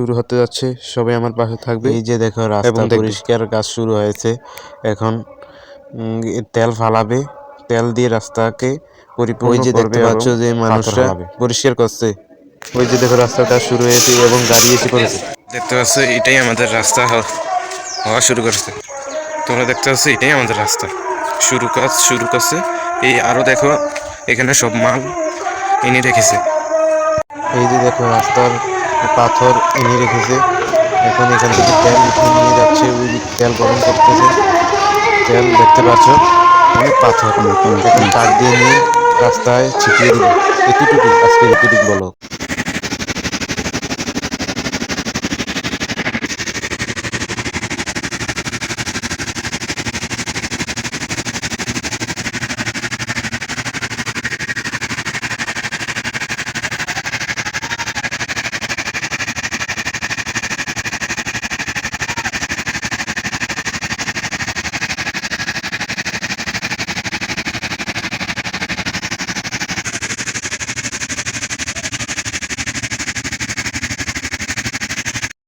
শুরু হতে যাচ্ছে, সবাই আমার পাশে থাকবে। এই যে দেখো রাস্তা পরিষ্কার কাজ শুরু হয়েছে। এখন তেল ফালাবে, তেল দিয়ে রাস্তাকে পরিপূর্ণ করবে। দেখতে পাচ্ছ যে মানুষরা পরিষ্কার করছে। ওই যে দেখো রাস্তাটা শুরু হয়েছে এবং গাড়ি এসে পড়েছে। দেখতে পাচ্ছ এটাই আমাদের রাস্তা হওয়া শুরু করেছে। তোমরা দেখতে পাচ্ছ এটাই আমাদের রাস্তা কাজ শুরু করছে। এই আরো দেখো এখানে সব মাল এনে রেখেছে। এই যে দেখো রাস্তার পাথর এনে রেখেছে। এখন এখান থেকে তেল নিয়ে যাচ্ছে, ওই তেল গরম করতেছে। তেল দেখতে পাচ্ছ অনেক পাথর, এখন ট্রাক দিয়ে নিয়ে রাস্তায় ছিটিয়ে দিবে। এতটুকু আজকে এতটুকু বলো।